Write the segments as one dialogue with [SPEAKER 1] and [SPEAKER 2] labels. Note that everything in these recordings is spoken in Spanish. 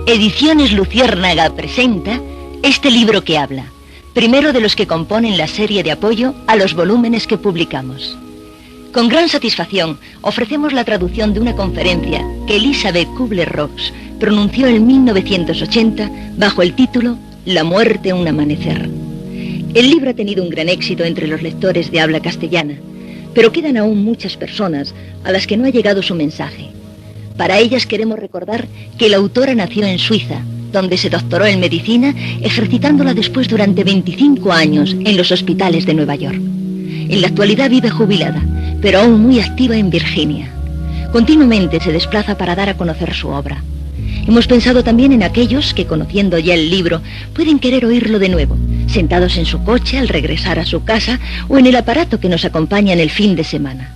[SPEAKER 1] Ediciones Luciérnaga presenta este libro que habla, primero de los que componen la serie de apoyo a los volúmenes que publicamos. Con gran satisfacción ofrecemos la traducción de una conferencia que Elizabeth Kubler-Ross pronunció en 1980 bajo el título La muerte un amanecer. El libro ha tenido un gran éxito entre los lectores de habla castellana, pero quedan aún muchas personas a las que no ha llegado su mensaje. Para ellas queremos recordar que la autora nació en Suiza, donde se doctoró en medicina, ejercitándola después durante 25 años en los hospitales de Nueva York. En la actualidad vive jubilada, pero aún muy activa en Virginia. Continuamente se desplaza para dar a conocer su obra. Hemos pensado también en aquellos que, conociendo ya el libro, pueden querer oírlo de nuevo, sentados en su coche al regresar a su casa o en el aparato que nos acompaña en el fin de semana.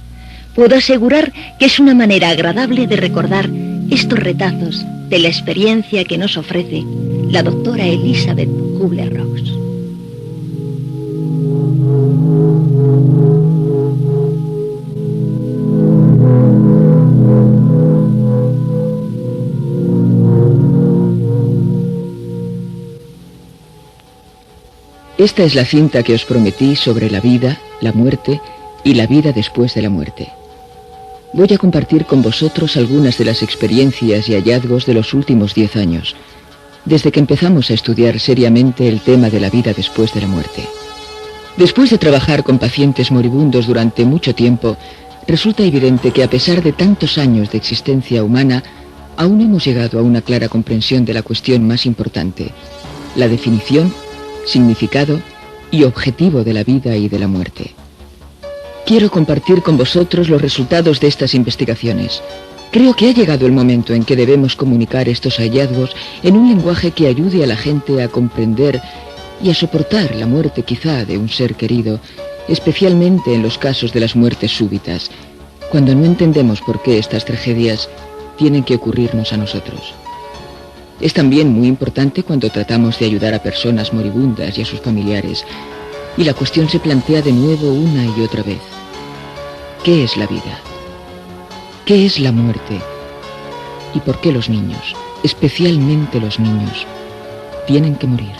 [SPEAKER 1] Puedo asegurar que es una manera agradable de recordar estos retazos de la experiencia que nos ofrece la doctora Elizabeth Kubler-Ross.
[SPEAKER 2] Esta es la cinta que os prometí sobre la vida, la muerte y la vida después de la muerte. Voy a compartir con vosotros algunas de las experiencias y hallazgos de los últimos 10 años, desde que empezamos a estudiar seriamente el tema de la vida después de la muerte. Después de trabajar con pacientes moribundos durante mucho tiempo, resulta evidente que a pesar de tantos años de existencia humana, aún no hemos llegado a una clara comprensión de la cuestión más importante, la definición, significado y objetivo de la vida y de la muerte. Quiero compartir con vosotros los resultados de estas investigaciones. Creo que ha llegado el momento en que debemos comunicar estos hallazgos en un lenguaje que ayude a la gente a comprender y a soportar la muerte quizá de un ser querido, especialmente en los casos de las muertes súbitas, cuando no entendemos por qué estas tragedias tienen que ocurrirnos a nosotros. Es también muy importante cuando tratamos de ayudar a personas moribundas y a sus familiares, y la cuestión se plantea de nuevo una y otra vez. ¿Qué es la vida? ¿Qué es la muerte? ¿Y por qué los niños, especialmente los niños, tienen que morir?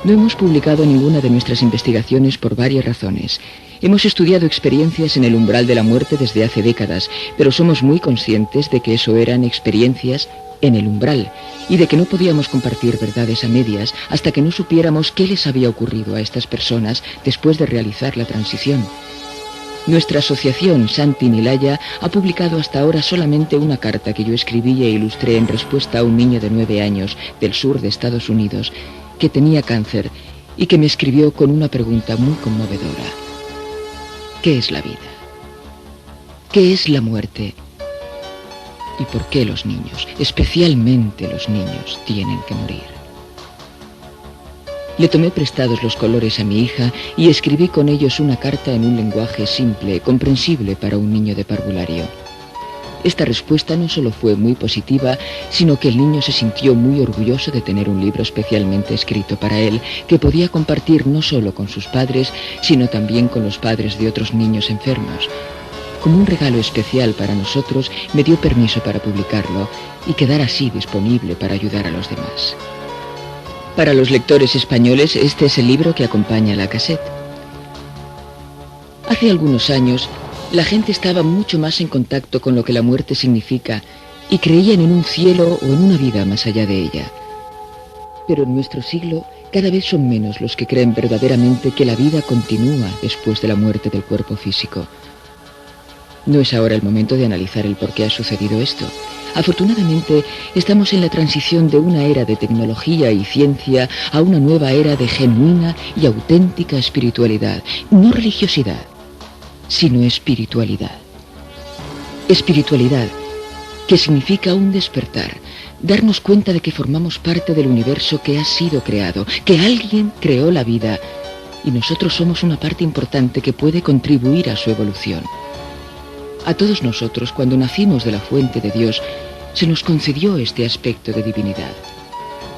[SPEAKER 2] No hemos publicado ninguna de nuestras investigaciones por varias razones. Hemos estudiado experiencias en el umbral de la muerte desde hace décadas, pero somos muy conscientes de que eso eran experiencias en el umbral, y de que no podíamos compartir verdades a medias hasta que no supiéramos qué les había ocurrido a estas personas después de realizar la transición. Nuestra asociación Santi Nilaya ha publicado hasta ahora solamente una carta que yo escribí e ilustré en respuesta a un niño de 9 años del sur de Estados Unidos que tenía cáncer y que me escribió con una pregunta muy conmovedora. ¿Qué es la vida? ¿Qué es la muerte? ¿Y por qué los niños, especialmente los niños, tienen que morir? Le tomé prestados los colores a mi hija y escribí con ellos una carta en un lenguaje simple, comprensible para un niño de parvulario. Esta respuesta no solo fue muy positiva, sino que el niño se sintió muy orgulloso de tener un libro especialmente escrito para él, que podía compartir no solo con sus padres, sino también con los padres de otros niños enfermos. Como un regalo especial para nosotros, me dio permiso para publicarlo y quedar así disponible para ayudar a los demás. Para los lectores españoles, este es el libro que acompaña la cassette. Hace algunos años, la gente estaba mucho más en contacto con lo que la muerte significa y creían en un cielo o en una vida más allá de ella. Pero en nuestro siglo, cada vez son menos los que creen verdaderamente que la vida continúa después de la muerte del cuerpo físico. No es ahora el momento de analizar el por qué ha sucedido esto. Afortunadamente, estamos en la transición de una era de tecnología y ciencia a una nueva era de genuina y auténtica espiritualidad. No religiosidad, sino espiritualidad. Espiritualidad, que significa un despertar, darnos cuenta de que formamos parte del universo que ha sido creado, que alguien creó la vida, y nosotros somos una parte importante que puede contribuir a su evolución. A todos nosotros, cuando nacimos de la fuente de Dios, se nos concedió este aspecto de divinidad.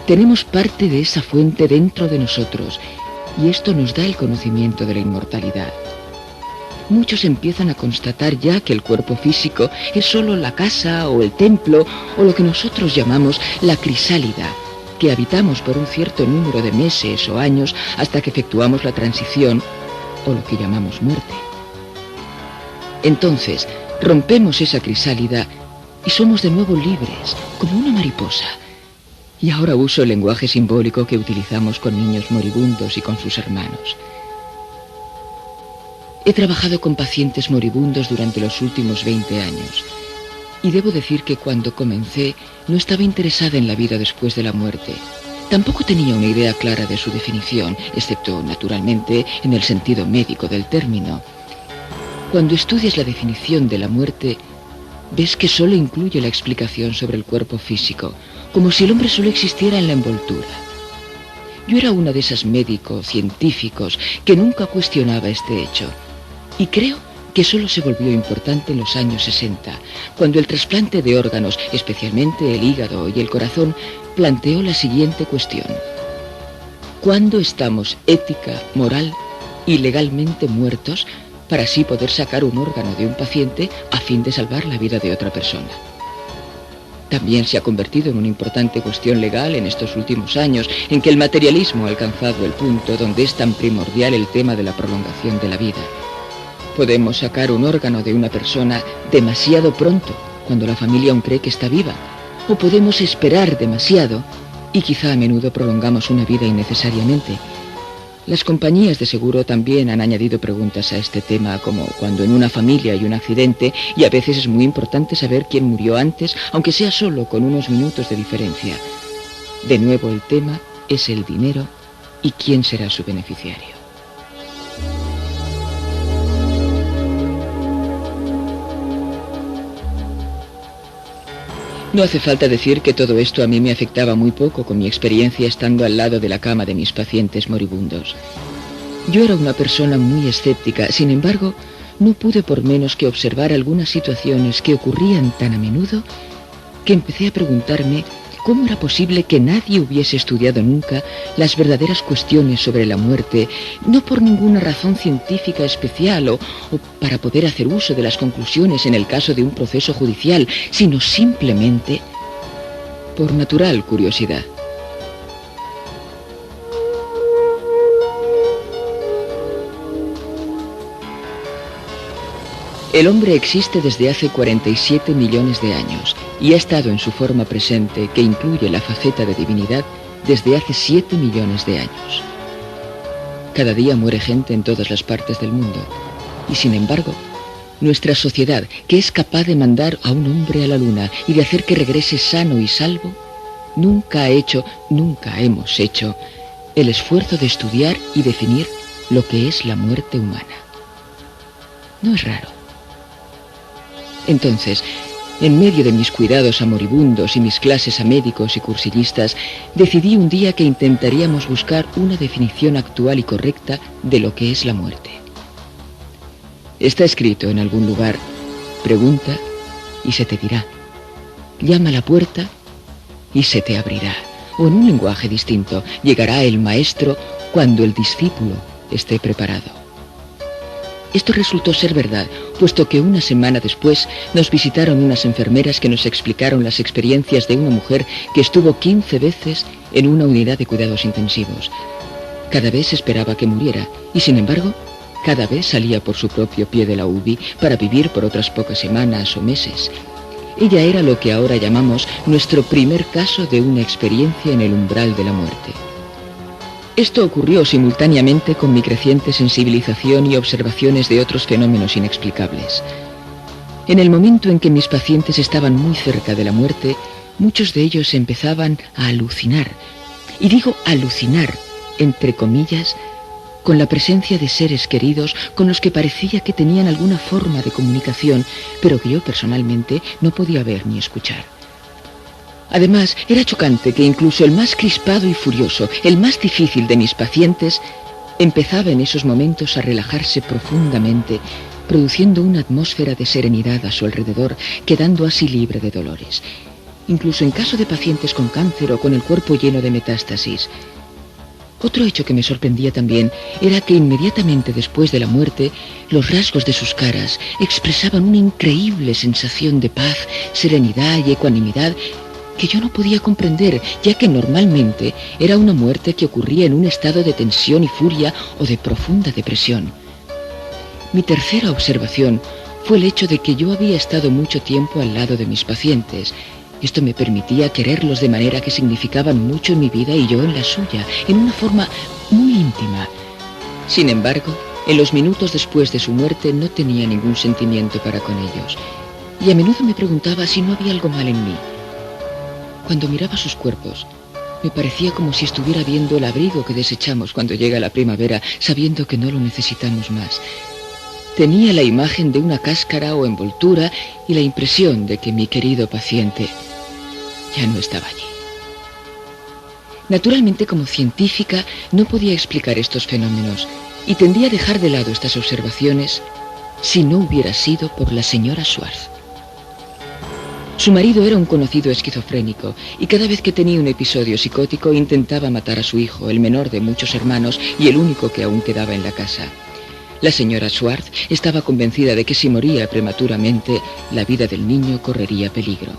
[SPEAKER 2] Tenemos parte de esa fuente dentro de nosotros, y esto nos da el conocimiento de la inmortalidad. muchos empiezan a constatar ya que el cuerpo físico es solo la casa o el templo o lo que nosotros llamamos la crisálida, que habitamos por un cierto número de meses o años hasta que efectuamos la transición o lo que llamamos muerte. Entonces, rompemos esa crisálida y somos de nuevo libres, como una mariposa. Y ahora uso el lenguaje simbólico que utilizamos con niños moribundos y con sus hermanos. He trabajado con pacientes moribundos durante los últimos 20 años. Y debo decir que cuando comencé no estaba interesada en la vida después de la muerte. Tampoco tenía una idea clara de su definición, excepto, naturalmente, en el sentido médico del término. Cuando estudias la definición de la muerte, ves que solo incluye la explicación sobre el cuerpo físico, como si el hombre solo existiera en la envoltura. Yo era una de esas médicos, científicos, que nunca cuestionaba este hecho. Y creo que solo se volvió importante en los años 60, cuando el trasplante de órganos, especialmente el hígado y el corazón, planteó la siguiente cuestión. ¿Cuándo estamos ética, moral y legalmente muertos para así poder sacar un órgano de un paciente a fin de salvar la vida de otra persona? También se ha convertido en una importante cuestión legal en estos últimos años, en que el materialismo ha alcanzado el punto donde es tan primordial el tema de la prolongación de la vida. Podemos sacar un órgano de una persona demasiado pronto, cuando la familia aún cree que está viva, o podemos esperar demasiado y quizá a menudo prolongamos una vida innecesariamente. Las compañías de seguro también han añadido preguntas a este tema, como cuando en una familia hay un accidente y a veces es muy importante saber quién murió antes, aunque sea solo con unos minutos de diferencia. De nuevo el tema es el dinero y quién será su beneficiario. No hace falta decir que todo esto a mí me afectaba muy poco con mi experiencia estando al lado de la cama de mis pacientes moribundos. Yo era una persona muy escéptica, sin embargo, no pude por menos que observar algunas situaciones que ocurrían tan a menudo que empecé a preguntarme cómo era posible que nadie hubiese estudiado nunca las verdaderas cuestiones sobre la muerte, no por ninguna razón científica especial o para poder hacer uso de las conclusiones en el caso de un proceso judicial, sino simplemente por natural curiosidad. El hombre existe desde hace 47 millones de años y ha estado en su forma presente, que incluye la faceta de divinidad, desde hace 7 millones de años. Cada día muere gente en todas las partes del mundo y, sin embargo, nuestra sociedad, que es capaz de mandar a un hombre a la luna y de hacer que regrese sano y salvo, nunca hemos hecho el esfuerzo de estudiar y definir lo que es la muerte humana. ¿No es raro? Entonces, en medio de mis cuidados a moribundos y mis clases a médicos y cursillistas, decidí un día que intentaríamos buscar una definición actual y correcta de lo que es la muerte. Está escrito en algún lugar: pregunta y se te dirá, llama a la puerta y se te abrirá. O en un lenguaje distinto, llegará el maestro cuando el discípulo esté preparado. Esto resultó ser verdad, puesto que una semana después nos visitaron unas enfermeras que nos explicaron las experiencias de una mujer que estuvo 15 veces en una unidad de cuidados intensivos. Cada vez esperaba que muriera y, sin embargo, cada vez salía por su propio pie de la UBI para vivir por otras pocas semanas o meses. Ella era lo que ahora llamamos nuestro primer caso de una experiencia en el umbral de la muerte. Esto ocurrió simultáneamente con mi creciente sensibilización y observaciones de otros fenómenos inexplicables. En el momento en que mis pacientes estaban muy cerca de la muerte, muchos de ellos empezaban a alucinar. Y digo alucinar, entre comillas, con la presencia de seres queridos con los que parecía que tenían alguna forma de comunicación, pero que yo personalmente no podía ver ni escuchar. Además, era chocante que incluso el más crispado y furioso, el más difícil de mis pacientes, empezaba en esos momentos a relajarse profundamente, produciendo una atmósfera de serenidad a su alrededor, quedando así libre de dolores. Incluso en caso de pacientes con cáncer o con el cuerpo lleno de metástasis. Otro hecho que me sorprendía también era que inmediatamente después de la muerte, los rasgos de sus caras expresaban una increíble sensación de paz, serenidad y ecuanimidad que yo no podía comprender, ya que normalmente era una muerte que ocurría en un estado de tensión y furia o de profunda depresión. Mi tercera observación fue el hecho de que yo había estado mucho tiempo al lado de mis pacientes. Esto me permitía quererlos de manera que significaban mucho en mi vida y yo en la suya, en una forma muy íntima. Sin embargo, en los minutos después de su muerte no tenía ningún sentimiento para con ellos, y a menudo me preguntaba si no había algo mal en mí. Cuando miraba sus cuerpos, me parecía como si estuviera viendo el abrigo que desechamos cuando llega la primavera, sabiendo que no lo necesitamos más. Tenía la imagen de una cáscara o envoltura y la impresión de que mi querido paciente ya no estaba allí. Naturalmente, como científica, no podía explicar estos fenómenos y tendía a dejar de lado estas observaciones si no hubiera sido por la señora Schwartz. Su marido era un conocido esquizofrénico y cada vez que tenía un episodio psicótico intentaba matar a su hijo, el menor de muchos hermanos y el único que aún quedaba en la casa. La señora Schwartz estaba convencida de que si moría prematuramente, la vida del niño correría peligro.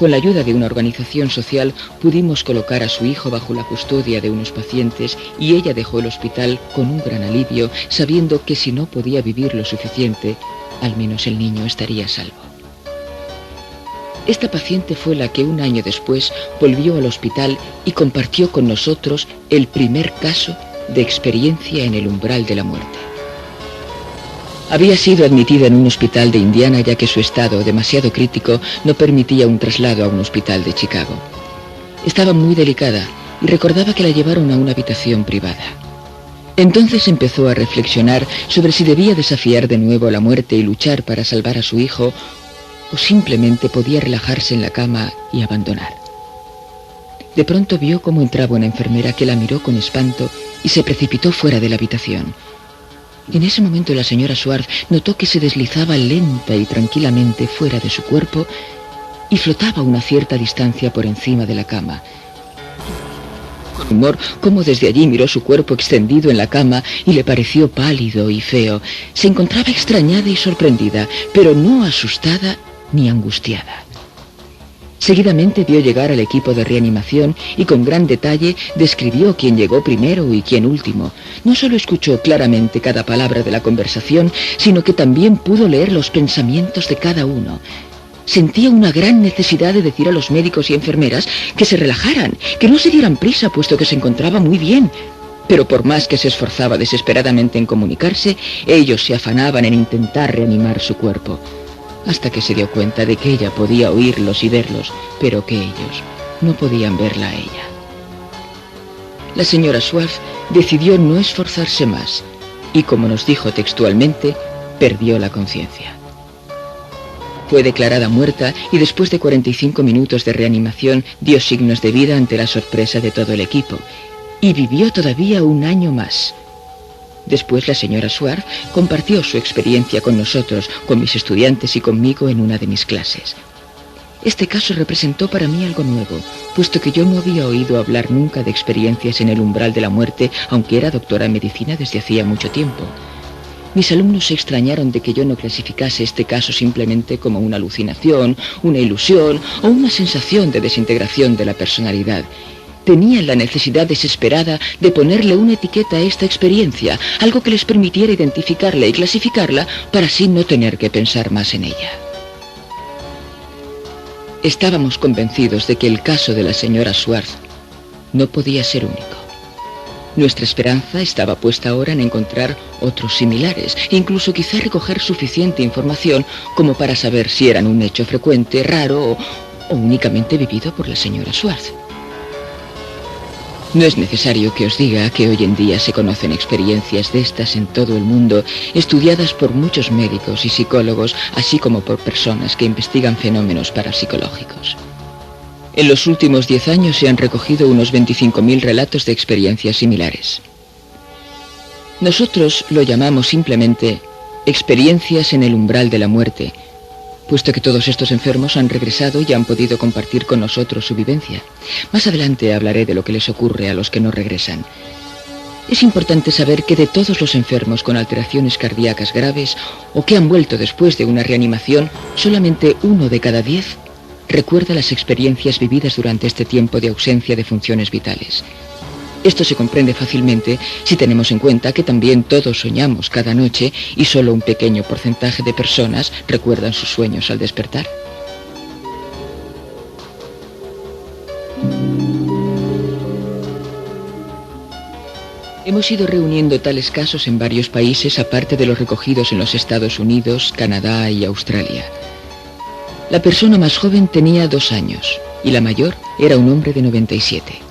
[SPEAKER 2] Con la ayuda de una organización social pudimos colocar a su hijo bajo la custodia de unos pacientes y ella dejó el hospital con un gran alivio, sabiendo que si no podía vivir lo suficiente, al menos el niño estaría a salvo. Esta paciente fue la que un año después volvió al hospital y compartió con nosotros el primer caso de experiencia en el umbral de la muerte. Había sido admitida en un hospital de Indiana ya que su estado, demasiado crítico, no permitía un traslado a un hospital de Chicago. Estaba muy delicada y recordaba que la llevaron a una habitación privada. Entonces empezó a reflexionar sobre si debía desafiar de nuevo la muerte y luchar para salvar a su hijo o simplemente podía relajarse en la cama y abandonar. De pronto vio cómo entraba una enfermera que la miró con espanto y se precipitó fuera de la habitación. En ese momento la señora Schwartz notó que se deslizaba lenta y tranquilamente fuera de su cuerpo y flotaba a una cierta distancia por encima de la cama. Con humor, como desde allí miró su cuerpo extendido en la cama y le pareció pálido y feo. Se encontraba extrañada y sorprendida, pero no asustada ni angustiada. Seguidamente vio llegar al equipo de reanimación y con gran detalle describió quién llegó primero y quién último. No solo escuchó claramente cada palabra de la conversación, sino que también pudo leer los pensamientos de cada uno. Sentía una gran necesidad de decir a los médicos y enfermeras que se relajaran, que no se dieran prisa puesto que se encontraba muy bien. Pero por más que se esforzaba desesperadamente en comunicarse, ellos se afanaban en intentar reanimar su cuerpo. Hasta que se dio cuenta de que ella podía oírlos y verlos, pero que ellos no podían verla a ella. La señora Schwartz decidió no esforzarse más y, como nos dijo textualmente, perdió la conciencia. Fue declarada muerta y después de 45 minutos de reanimación dio signos de vida ante la sorpresa de todo el equipo y vivió todavía un año más. Después la señora Schwartz compartió su experiencia con nosotros, con mis estudiantes y conmigo en una de mis clases. Este caso representó para mí algo nuevo, puesto que yo no había oído hablar nunca de experiencias en el umbral de la muerte, aunque era doctora en medicina desde hacía mucho tiempo. Mis alumnos se extrañaron de que yo no clasificase este caso simplemente como una alucinación, una ilusión o una sensación de desintegración de la personalidad. Tenían la necesidad desesperada de ponerle una etiqueta a esta experiencia, algo que les permitiera identificarla y clasificarla para así no tener que pensar más en ella. Estábamos convencidos de que el caso de la señora Schwartz no podía ser único. Nuestra esperanza estaba puesta ahora en encontrar otros similares, e incluso quizá recoger suficiente información como para saber si eran un hecho frecuente, raro o únicamente vivido por la señora Schwartz. No es necesario que os diga que hoy en día se conocen experiencias de estas en todo el mundo, estudiadas por muchos médicos y psicólogos, así como por personas que investigan fenómenos parapsicológicos. En los últimos 10 años se han recogido unos 25.000 relatos de experiencias similares. Nosotros lo llamamos simplemente experiencias en el umbral de la muerte, puesto que todos estos enfermos han regresado y han podido compartir con nosotros su vivencia. Más adelante hablaré de lo que les ocurre a los que no regresan. Es importante saber que de todos los enfermos con alteraciones cardíacas graves o que han vuelto después de una reanimación, solamente 1 de cada 10 recuerda las experiencias vividas durante este tiempo de ausencia de funciones vitales. Esto se comprende fácilmente si tenemos en cuenta que también todos soñamos cada noche y solo un pequeño porcentaje de personas recuerdan sus sueños al despertar. Hemos ido reuniendo tales casos en varios países, aparte de los recogidos en los Estados Unidos, Canadá y Australia. La persona más joven tenía 2 años y la mayor era un hombre de 97.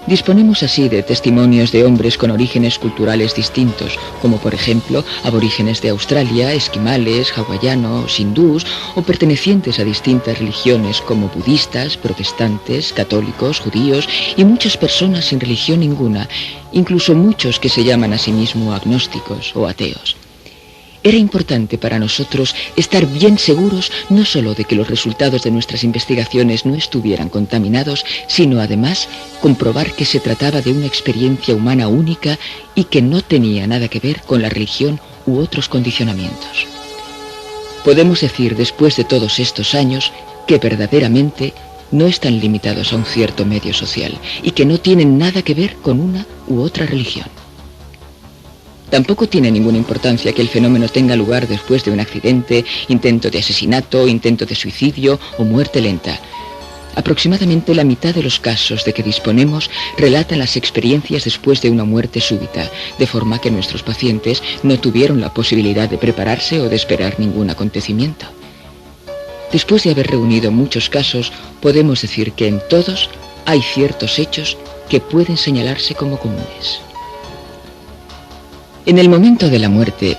[SPEAKER 2] Disponemos así de testimonios de hombres con orígenes culturales distintos, como por ejemplo aborígenes de Australia, esquimales, hawaianos, hindús o pertenecientes a distintas religiones como budistas, protestantes, católicos, judíos y muchas personas sin religión ninguna, incluso muchos que se llaman a sí mismos agnósticos o ateos. Era importante para nosotros estar bien seguros no solo de que los resultados de nuestras investigaciones no estuvieran contaminados, sino además comprobar que se trataba de una experiencia humana única y que no tenía nada que ver con la religión u otros condicionamientos. Podemos decir, después de todos estos años, que verdaderamente no están limitados a un cierto medio social y que no tienen nada que ver con una u otra religión. Tampoco tiene ninguna importancia que el fenómeno tenga lugar después de un accidente, intento de asesinato, intento de suicidio o muerte lenta. Aproximadamente la mitad de los casos de que disponemos relatan las experiencias después de una muerte súbita, de forma que nuestros pacientes no tuvieron la posibilidad de prepararse o de esperar ningún acontecimiento. Después de haber reunido muchos casos, podemos decir que en todos hay ciertos hechos que pueden señalarse como comunes. En el momento de la muerte,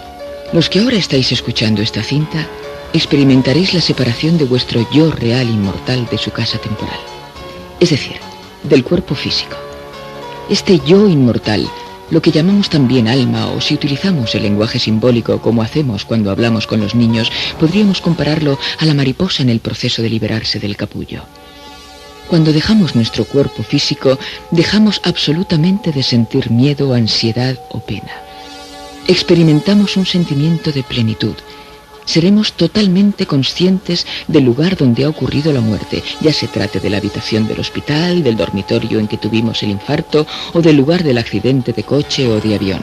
[SPEAKER 2] los que ahora estáis escuchando esta cinta, experimentaréis la separación de vuestro yo real inmortal de su casa temporal, es decir, del cuerpo físico. Este yo inmortal, lo que llamamos también alma, o si utilizamos el lenguaje simbólico como hacemos cuando hablamos con los niños, podríamos compararlo a la mariposa en el proceso de liberarse del capullo. Cuando dejamos nuestro cuerpo físico, dejamos absolutamente de sentir miedo, ansiedad o pena. Experimentamos un sentimiento de plenitud. Seremos totalmente conscientes del lugar donde ha ocurrido la muerte, ya se trate de la habitación del hospital, del dormitorio en que tuvimos el infarto o del lugar del accidente de coche o de avión.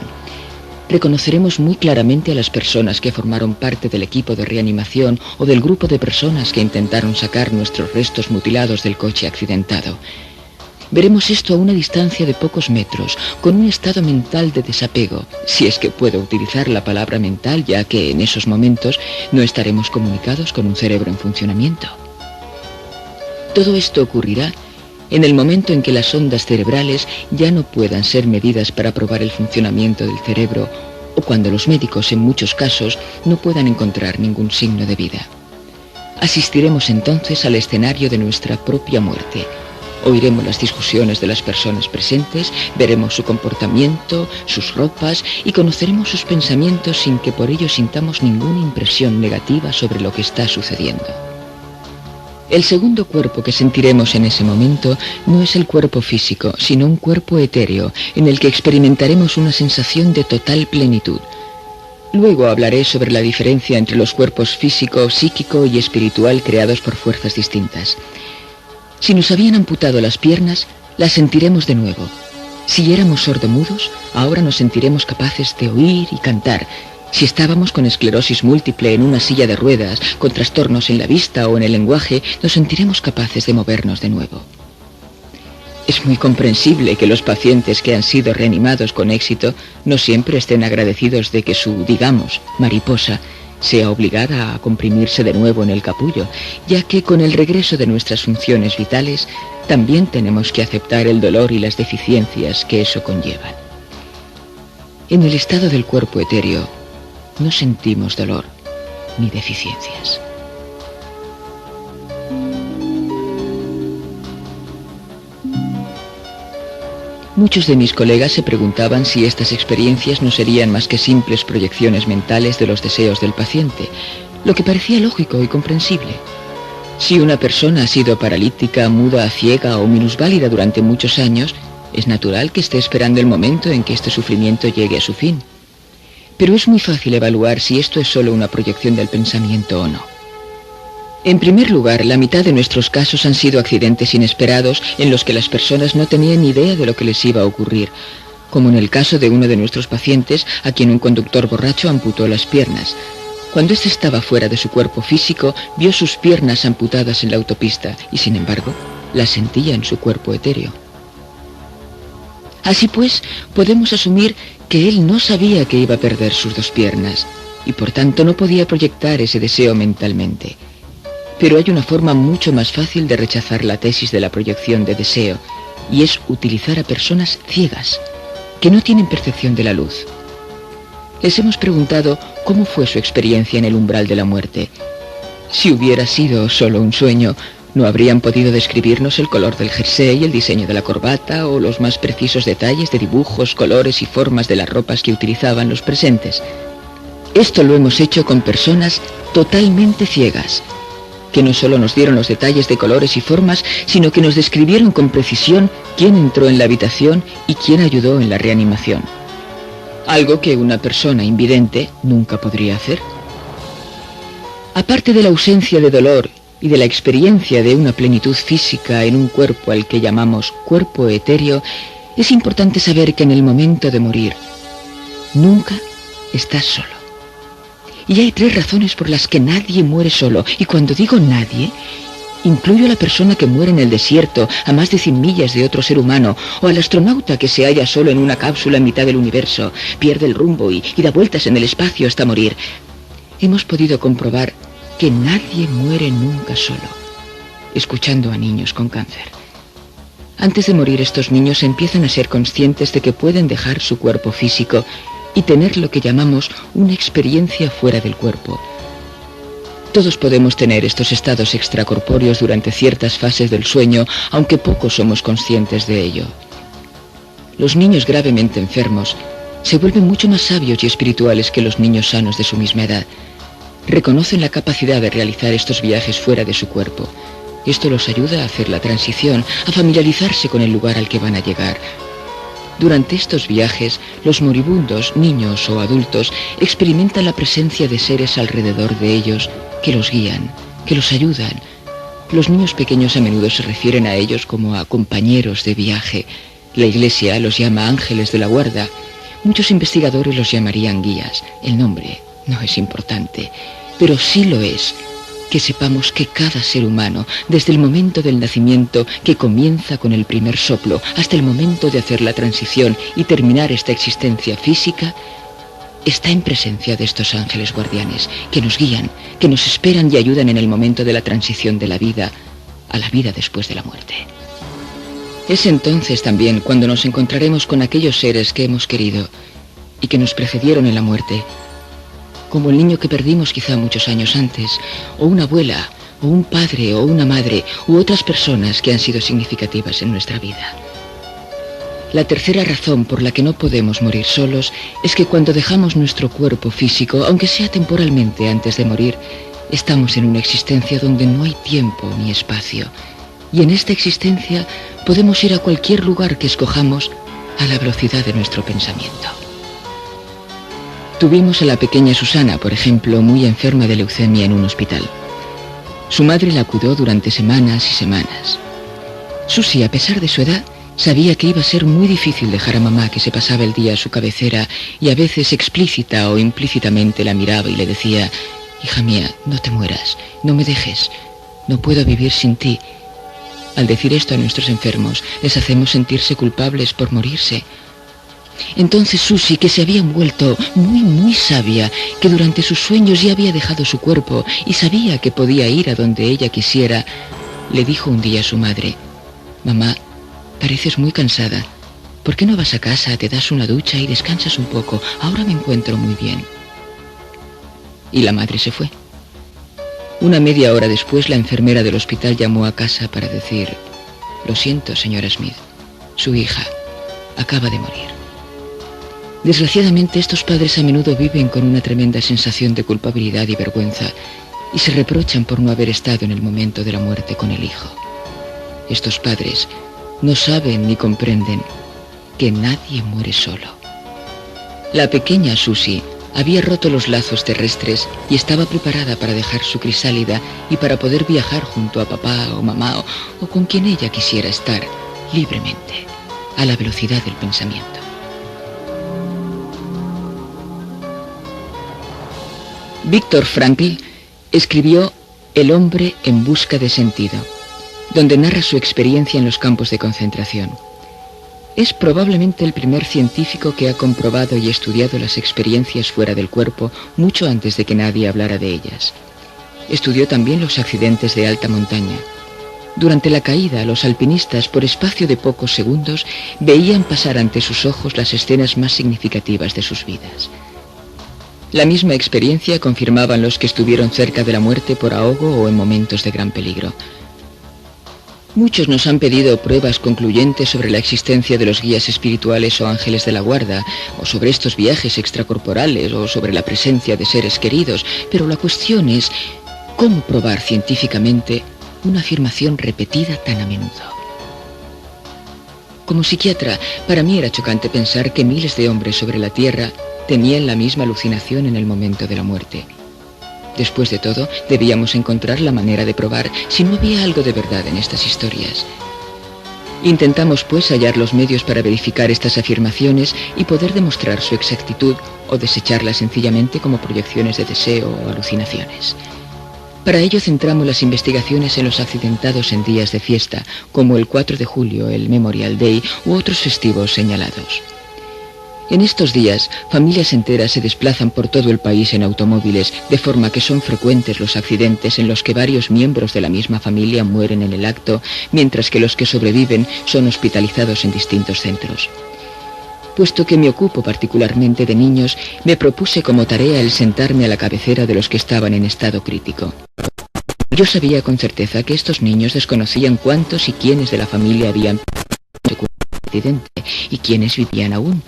[SPEAKER 2] Reconoceremos muy claramente a las personas que formaron parte del equipo de reanimación o del grupo de personas que intentaron sacar nuestros restos mutilados del coche accidentado. Veremos esto a una distancia de pocos metros, con un estado mental de desapego, si es que puedo utilizar la palabra mental, ya que en esos momentos no estaremos comunicados con un cerebro en funcionamiento. Todo esto ocurrirá en el momento en que las ondas cerebrales ya no puedan ser medidas para probar el funcionamiento del cerebro, o cuando los médicos en muchos casos no puedan encontrar ningún signo de vida. Asistiremos entonces al escenario de nuestra propia muerte. Oiremos las discusiones de las personas presentes, veremos su comportamiento, sus ropas y conoceremos sus pensamientos sin que por ello sintamos ninguna impresión negativa sobre lo que está sucediendo. El segundo cuerpo que sentiremos en ese momento no es el cuerpo físico, sino un cuerpo etéreo en el que experimentaremos una sensación de total plenitud. Luego hablaré sobre la diferencia entre los cuerpos físico, psíquico y espiritual creados por fuerzas distintas. Si nos habían amputado las piernas, las sentiremos de nuevo. Si éramos sordomudos, ahora nos sentiremos capaces de oír y cantar. Si estábamos con esclerosis múltiple en una silla de ruedas, con trastornos en la vista o en el lenguaje, nos sentiremos capaces de movernos de nuevo. Es muy comprensible que los pacientes que han sido reanimados con éxito no siempre estén agradecidos de que su, digamos, mariposa sea obligada a comprimirse de nuevo en el capullo, ya que con el regreso de nuestras funciones vitales también tenemos que aceptar el dolor y las deficiencias que eso conlleva. En el estado del cuerpo etéreo no sentimos dolor ni deficiencias. Muchos de mis colegas se preguntaban si estas experiencias no serían más que simples proyecciones mentales de los deseos del paciente. lo que parecía lógico y comprensible. Si una persona ha sido paralítica, muda, ciega o minusválida durante muchos años, es natural que esté esperando el momento en que este sufrimiento llegue a su fin. Pero es muy fácil evaluar si esto es solo una proyección del pensamiento o no. En primer lugar, la mitad de nuestros casos han sido accidentes inesperados en los que las personas no tenían ni idea de lo que les iba a ocurrir, como en el caso de uno de nuestros pacientes a quien un conductor borracho amputó las piernas. Cuando éste estaba fuera de su cuerpo físico, vio sus piernas amputadas en la autopista y, sin embargo, las sentía en su cuerpo etéreo. Así pues, podemos asumir que él no sabía que iba a perder sus dos piernas y por tanto no podía proyectar ese deseo mentalmente. Pero hay una forma mucho más fácil de rechazar la tesis de la proyección de deseo, y es utilizar a personas ciegas, que no tienen percepción de la luz. Les hemos preguntado cómo fue su experiencia en el umbral de la muerte. Si hubiera sido solo un sueño, no habrían podido describirnos el color del jersey, el diseño de la corbata o los más precisos detalles de dibujos, colores y formas de las ropas que utilizaban los presentes. Esto lo hemos hecho con personas totalmente ciegas, que no solo nos dieron los detalles de colores y formas, sino que nos describieron con precisión quién entró en la habitación y quién ayudó en la reanimación. Algo que una persona invidente nunca podría hacer. Aparte de la ausencia de dolor y de la experiencia de una plenitud física en un cuerpo al que llamamos cuerpo etéreo, es importante saber que en el momento de morir, nunca estás solo. Y hay 3 razones por las que nadie muere solo. Y cuando digo nadie, incluyo a la persona que muere en el desierto, a más de 100 millas de otro ser humano, o al astronauta que se halla solo en una cápsula en mitad del universo, pierde el rumbo y da vueltas en el espacio hasta morir. Hemos podido comprobar que nadie muere nunca solo, escuchando a niños con cáncer. Antes de morir, estos niños empiezan a ser conscientes de que pueden dejar su cuerpo físico y tener lo que llamamos una experiencia fuera del cuerpo. Todos podemos tener estos estados extracorpóreos durante ciertas fases del sueño, aunque pocos somos conscientes de ello. Los niños gravemente enfermos se vuelven mucho más sabios y espirituales que los niños sanos de su misma edad. Reconocen la capacidad de realizar estos viajes fuera de su cuerpo. Esto los ayuda a hacer la transición, a familiarizarse con el lugar al que van a llegar. Durante estos viajes, los moribundos, niños o adultos, experimentan la presencia de seres alrededor de ellos que los guían, que los ayudan. Los niños pequeños a menudo se refieren a ellos como a compañeros de viaje. La Iglesia los llama ángeles de la guarda. Muchos investigadores los llamarían guías. El nombre no es importante, pero sí lo es que sepamos que cada ser humano, desde el momento del nacimiento, que comienza con el primer soplo, hasta el momento de hacer la transición y terminar esta existencia física, está en presencia de estos ángeles guardianes, que nos guían, que nos esperan y ayudan en el momento de la transición de la vida a la vida después de la muerte. Es entonces también cuando nos encontraremos con aquellos seres que hemos querido y que nos precedieron en la muerte, como el niño que perdimos quizá muchos años antes, o una abuela, o un padre, o una madre, u otras personas que han sido significativas en nuestra vida. La tercera razón por la que no podemos morir solos es que cuando dejamos nuestro cuerpo físico, aunque sea temporalmente antes de morir, estamos en una existencia donde no hay tiempo ni espacio. Y en esta existencia podemos ir a cualquier lugar que escojamos a la velocidad de nuestro pensamiento. Tuvimos a la pequeña Susana, por ejemplo, muy enferma de leucemia en un hospital. Su madre la cuidó durante semanas y semanas. Susie, a pesar de su edad, sabía que iba a ser muy difícil dejar a mamá, que se pasaba el día a su cabecera y a veces explícita o implícitamente la miraba y le decía: hija mía, no te mueras, no me dejes, no puedo vivir sin ti. Al decir esto a nuestros enfermos, les hacemos sentirse culpables por morirse. Entonces Susie, que se había vuelto muy sabia, que durante sus sueños ya había dejado su cuerpo y sabía que podía ir a donde ella quisiera, le dijo un día a su madre: mamá, pareces muy cansada. ¿Por qué no vas a casa, te das una ducha y descansas un poco? Ahora me encuentro muy bien. Y la madre se fue. Una media hora después, la enfermera del hospital llamó a casa para decir: lo siento, señora Smith, su hija acaba de morir. Desgraciadamente, estos padres a menudo viven con una tremenda sensación de culpabilidad y vergüenza y se reprochan por no haber estado en el momento de la muerte con el hijo. Estos padres no saben ni comprenden que nadie muere solo. La pequeña Susie había roto los lazos terrestres y estaba preparada para dejar su crisálida y para poder viajar junto a papá o mamá o con quien ella quisiera estar libremente, a la velocidad del pensamiento. Viktor Frankl escribió El hombre en busca de sentido, donde narra su experiencia en los campos de concentración. Es probablemente el primer científico que ha comprobado y estudiado las experiencias fuera del cuerpo mucho antes de que nadie hablara de ellas. Estudió también los accidentes de alta montaña. Durante la caída, los alpinistas, por espacio de pocos segundos, veían pasar ante sus ojos las escenas más significativas de sus vidas. La misma experiencia confirmaban los que estuvieron cerca de la muerte por ahogo o en momentos de gran peligro. Muchos nos han pedido pruebas concluyentes sobre la existencia de los guías espirituales o ángeles de la guarda, o sobre estos viajes extracorporales, o sobre la presencia de seres queridos, pero la cuestión es cómo probar científicamente una afirmación repetida tan a menudo. Como psiquiatra, para mí era chocante pensar que miles de hombres sobre la Tierra tenían la misma alucinación en el momento de la muerte. Después de todo, debíamos encontrar la manera de probar si no había algo de verdad en estas historias. Intentamos, pues, hallar los medios para verificar estas afirmaciones y poder demostrar su exactitud o desecharlas sencillamente como proyecciones de deseo o alucinaciones. Para ello centramos las investigaciones en los accidentados en días de fiesta, como el 4 de julio, el Memorial Day u otros festivos señalados. En estos días, familias enteras se desplazan por todo el país en automóviles, de forma que son frecuentes los accidentes en los que varios miembros de la misma familia mueren en el acto, mientras que los que sobreviven son hospitalizados en distintos centros. Puesto que me ocupo particularmente de niños, me propuse como tarea el sentarme a la cabecera de los que estaban en estado crítico. Yo sabía con certeza que estos niños desconocían cuántos y quiénes de la familia habían muerto en el accidente y quiénes vivían aún.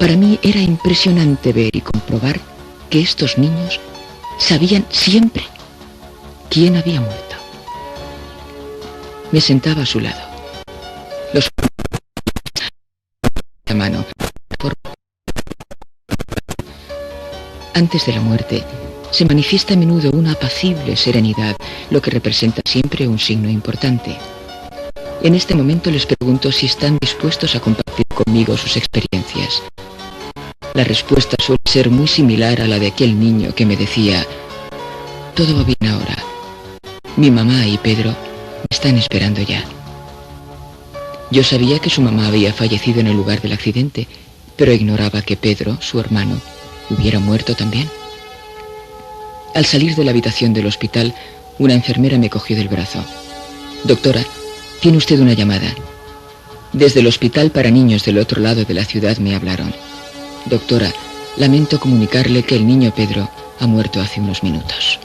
[SPEAKER 2] Para mí era impresionante ver y comprobar que estos niños sabían siempre quién había muerto. Me sentaba a su lado. Los a mano. Antes de la muerte, se manifiesta a menudo una apacible serenidad, lo que representa siempre un signo importante. En este momento les pregunto si están dispuestos a compartir conmigo sus experiencias. La respuesta suele ser muy similar a la de aquel niño que me decía: todo va bien ahora. Mi mamá y Pedro me están esperando ya. Yo sabía que su mamá había fallecido en el lugar del accidente, pero ignoraba que Pedro, su hermano, hubiera muerto también. Al salir de la habitación del hospital, una enfermera me cogió del brazo. Doctora, tiene usted una llamada. Desde el hospital para niños del otro lado de la ciudad me hablaron. Doctora, lamento comunicarle que el niño Pedro ha muerto hace unos minutos.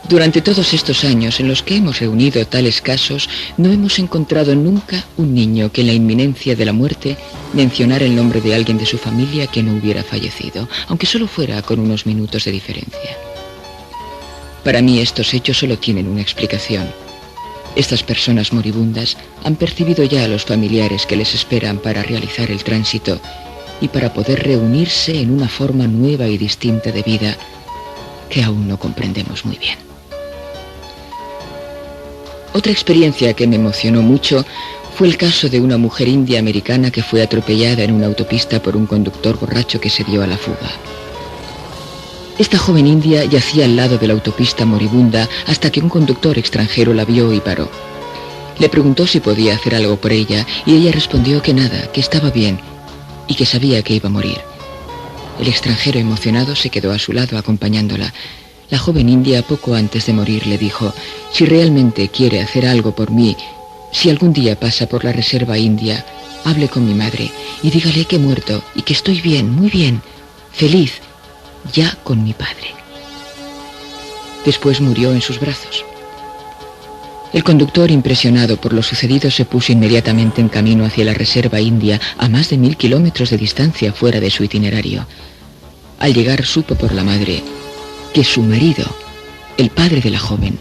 [SPEAKER 2] Durante todos estos años en los que hemos reunido tales casos, no hemos encontrado nunca un niño que en la inminencia de la muerte mencionara el nombre de alguien de su familia que no hubiera fallecido, aunque solo fuera con unos minutos de diferencia. Para mí estos hechos solo tienen una explicación. Estas personas moribundas han percibido ya a los familiares que les esperan para realizar el tránsito y para poder reunirse en una forma nueva y distinta de vida que aún no comprendemos muy bien. Otra experiencia que me emocionó mucho fue el caso de una mujer india americana que fue atropellada en una autopista por un conductor borracho que se dio a la fuga. Esta joven india yacía al lado de la autopista moribunda hasta que un conductor extranjero la vio y paró. Le preguntó si podía hacer algo por ella y ella respondió que nada, que estaba bien y que sabía que iba a morir. El extranjero emocionado se quedó a su lado acompañándola. La joven india poco antes de morir le dijo: si realmente quiere hacer algo por mí, si algún día pasa por la reserva india, hable con mi madre y dígale que he muerto y que estoy bien, muy bien, feliz, ya con mi padre. Después murió en sus brazos. El conductor, impresionado por lo sucedido, se puso inmediatamente en camino hacia la reserva india, a más de 1000 kilómetros de distancia fuera de su itinerario. Al llegar supo por la madre que su marido, el padre de la joven,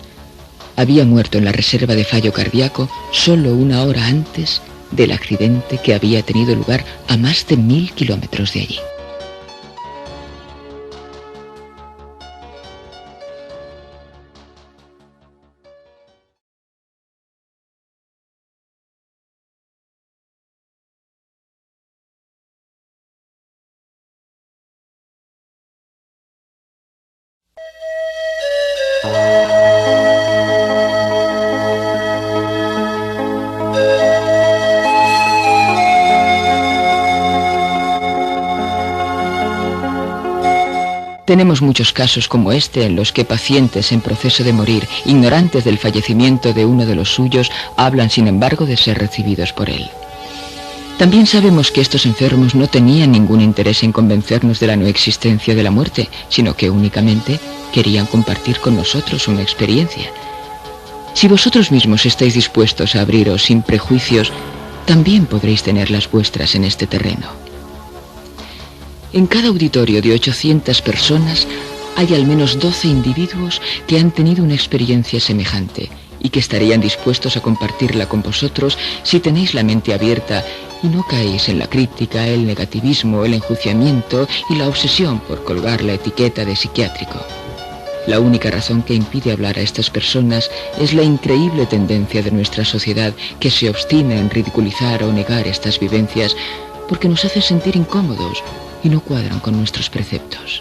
[SPEAKER 2] había muerto en la reserva de fallo cardíaco solo 1 hora antes del accidente que había tenido lugar a más de 1000 kilómetros de allí. Tenemos muchos casos como este en los que pacientes en proceso de morir, ignorantes del fallecimiento de uno de los suyos, hablan sin embargo de ser recibidos por él. También sabemos que estos enfermos no tenían ningún interés en convencernos de la no existencia de la muerte, sino que únicamente querían compartir con nosotros una experiencia. Si vosotros mismos estáis dispuestos a abriros sin prejuicios, también podréis tener las vuestras en este terreno. En cada auditorio de 800 personas hay al menos 12 individuos que han tenido una experiencia semejante y que estarían dispuestos a compartirla con vosotros si tenéis la mente abierta y no caéis en la crítica, el negativismo, el enjuiciamiento y la obsesión por colgar la etiqueta de psiquiátrico. La única razón que impide hablar a estas personas es la increíble tendencia de nuestra sociedad que se obstina en ridiculizar o negar estas vivencias porque nos hace sentir incómodos y no cuadran con nuestros preceptos.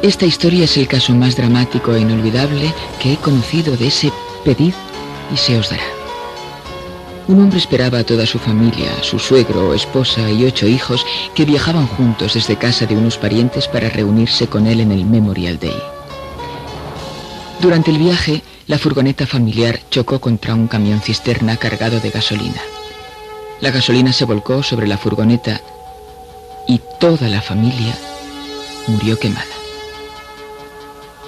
[SPEAKER 2] Esta historia es el caso más dramático e inolvidable que he conocido de ese pedid y se os dará. Un hombre esperaba a toda su familia, su suegro, esposa y 8 hijos que viajaban juntos desde casa de unos parientes para reunirse con él en el Memorial Day. Durante el viaje, la furgoneta familiar chocó contra un camión cisterna cargado de gasolina. La gasolina se volcó sobre la furgoneta y toda la familia murió quemada.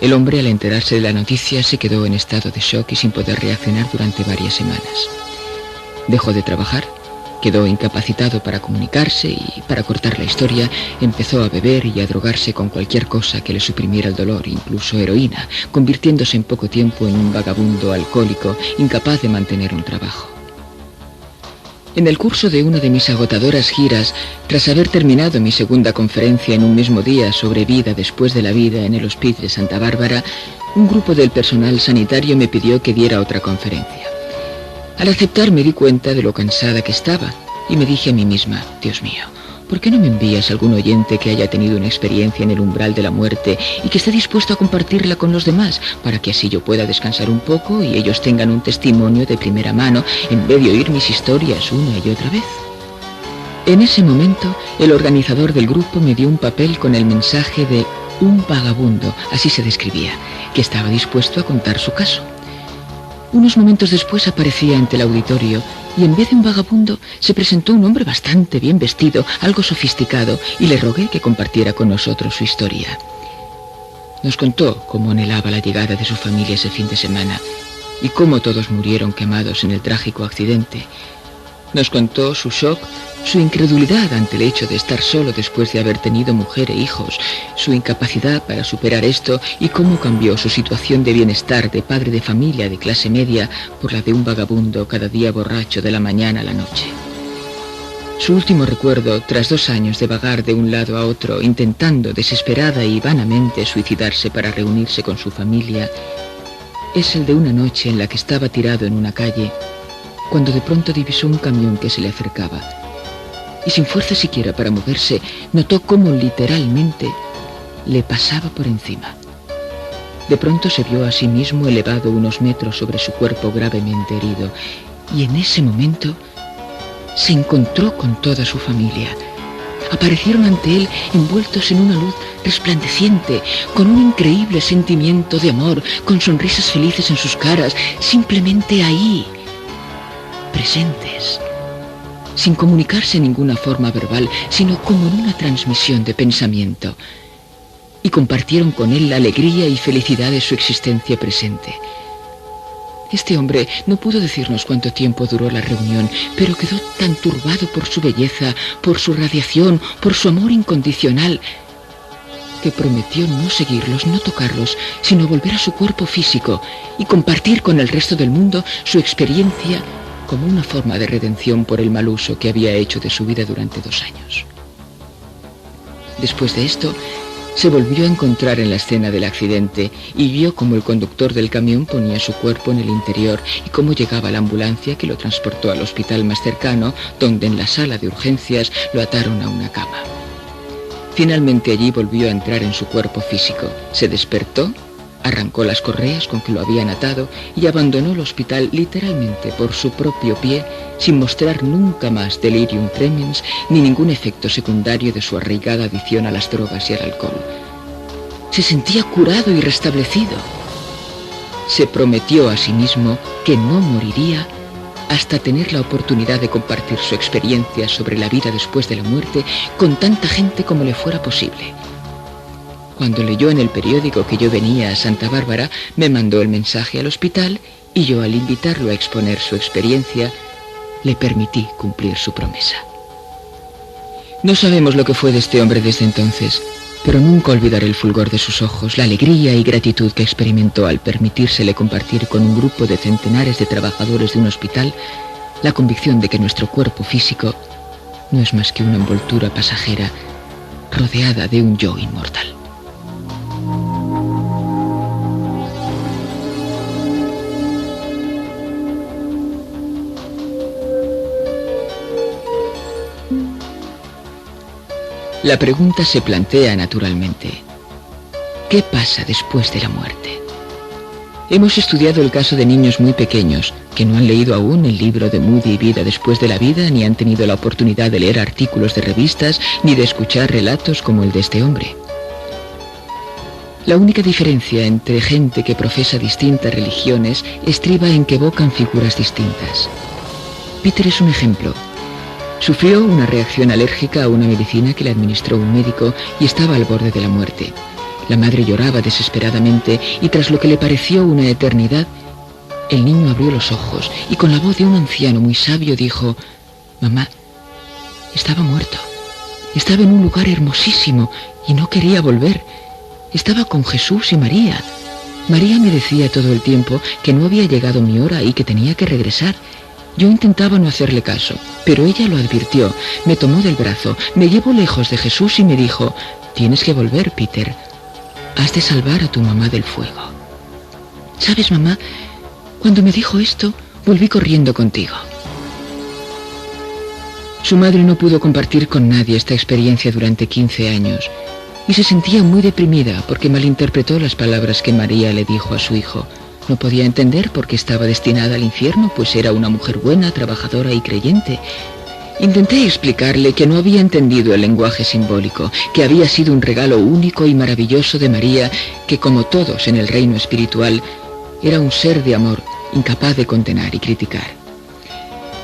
[SPEAKER 2] El hombre, al enterarse de la noticia, se quedó en estado de shock y sin poder reaccionar durante varias semanas. Dejó de trabajar, quedó incapacitado para comunicarse y, para cortar la historia, empezó a beber y a drogarse con cualquier cosa que le suprimiera el dolor, incluso heroína, convirtiéndose en poco tiempo en un vagabundo alcohólico, incapaz de mantener un trabajo. En el curso de una de mis agotadoras giras, tras haber terminado mi segunda conferencia en un mismo día sobre vida después de la vida en el Hospicio de Santa Bárbara, un grupo del personal sanitario me pidió que diera otra conferencia. Al aceptar me di cuenta de lo cansada que estaba y me dije a mí misma, Dios mío, ¿por qué no me envías algún oyente que haya tenido una experiencia en el umbral de la muerte y que esté dispuesto a compartirla con los demás, para que así yo pueda descansar un poco y ellos tengan un testimonio de primera mano en vez de oír mis historias una y otra vez? En ese momento, el organizador del grupo me dio un papel con el mensaje de un vagabundo, así se describía, que estaba dispuesto a contar su caso. Unos momentos después aparecía ante el auditorio y en vez de un vagabundo se presentó un hombre bastante bien vestido, algo sofisticado, y le rogué que compartiera con nosotros su historia. Nos contó cómo anhelaba la llegada de su familia ese fin de semana y cómo todos murieron quemados en el trágico accidente. Nos contó su shock, su incredulidad ante el hecho de estar solo después de haber tenido mujer e hijos, su incapacidad para superar esto y cómo cambió su situación de bienestar de padre de familia de clase media por la de un vagabundo cada día borracho de la mañana a la noche. Su último recuerdo, tras 2 años de vagar de un lado a otro, intentando desesperada y vanamente suicidarse para reunirse con su familia, es el de una noche en la que estaba tirado en una calle, cuando de pronto divisó un camión que se le acercaba, y sin fuerza siquiera para moverse, notó cómo literalmente le pasaba por encima. De pronto se vio a sí mismo elevado unos metros sobre su cuerpo gravemente herido, y en ese momento se encontró con toda su familia. Aparecieron ante él envueltos en una luz resplandeciente, con un increíble sentimiento de amor, con sonrisas felices en sus caras, simplemente ahí, presentes, sin comunicarse en ninguna forma verbal, sino como en una transmisión de pensamiento, y compartieron con él la alegría y felicidad de su existencia presente. Este hombre no pudo decirnos cuánto tiempo duró la reunión, pero quedó tan turbado por su belleza, por su radiación, por su amor incondicional, que prometió no seguirlos, no tocarlos, sino volver a su cuerpo físico y compartir con el resto del mundo su experiencia como una forma de redención por el mal uso que había hecho de su vida durante 2 años. Después de esto, se volvió a encontrar en la escena del accidente y vio cómo el conductor del camión ponía su cuerpo en el interior y cómo llegaba la ambulancia que lo transportó al hospital más cercano, donde en la sala de urgencias lo ataron a una cama. Finalmente allí volvió a entrar en su cuerpo físico. Se despertó, arrancó las correas con que lo habían atado y abandonó el hospital literalmente por su propio pie, sin mostrar nunca más delirium tremens ni ningún efecto secundario de su arraigada adicción a las drogas y al alcohol. Se sentía curado y restablecido. Se prometió a sí mismo que no moriría hasta tener la oportunidad de compartir su experiencia sobre la vida después de la muerte con tanta gente como le fuera posible. Cuando leyó en el periódico que yo venía a Santa Bárbara, me mandó el mensaje al hospital y yo, al invitarlo a exponer su experiencia, le permití cumplir su promesa. No sabemos lo que fue de este hombre desde entonces, pero nunca olvidaré el fulgor de sus ojos, la alegría y gratitud que experimentó al permitírsele compartir con un grupo de centenares de trabajadores de un hospital la convicción de que nuestro cuerpo físico no es más que una envoltura pasajera rodeada de un yo inmortal. La pregunta se plantea naturalmente: ¿qué pasa después de la muerte? Hemos estudiado el caso de niños muy pequeños que no han leído aún el libro de Moody, Vida después de la vida, ni han tenido la oportunidad de leer artículos de revistas, ni de escuchar relatos como el de este hombre. La única diferencia entre gente que profesa distintas religiones estriba en que evocan figuras distintas. Peter es un ejemplo. Sufrió una reacción alérgica a una medicina que le administró un médico y estaba al borde de la muerte. La madre lloraba desesperadamente y tras lo que le pareció una eternidad, el niño abrió los ojos y con la voz de un anciano muy sabio dijo: «Mamá, estaba muerto. Estaba en un lugar hermosísimo y no quería volver. Estaba con Jesús y María. María me decía todo el tiempo que no había llegado mi hora y que tenía que regresar. Yo intentaba no hacerle caso, pero ella lo advirtió, me tomó del brazo, me llevó lejos de Jesús y me dijo: tienes que volver, Peter. Has de salvar a tu mamá del fuego. ¿Sabes, mamá? Cuando me dijo esto, volví corriendo contigo». Su madre no pudo compartir con nadie esta experiencia durante 15 años y se sentía muy deprimida porque malinterpretó las palabras que María le dijo a su hijo. No podía entender por qué estaba destinada al infierno, pues era una mujer buena, trabajadora y creyente. Intenté explicarle que no había entendido el lenguaje simbólico, que había sido un regalo único y maravilloso de María, que como todos en el reino espiritual, era un ser de amor, incapaz de condenar y criticar.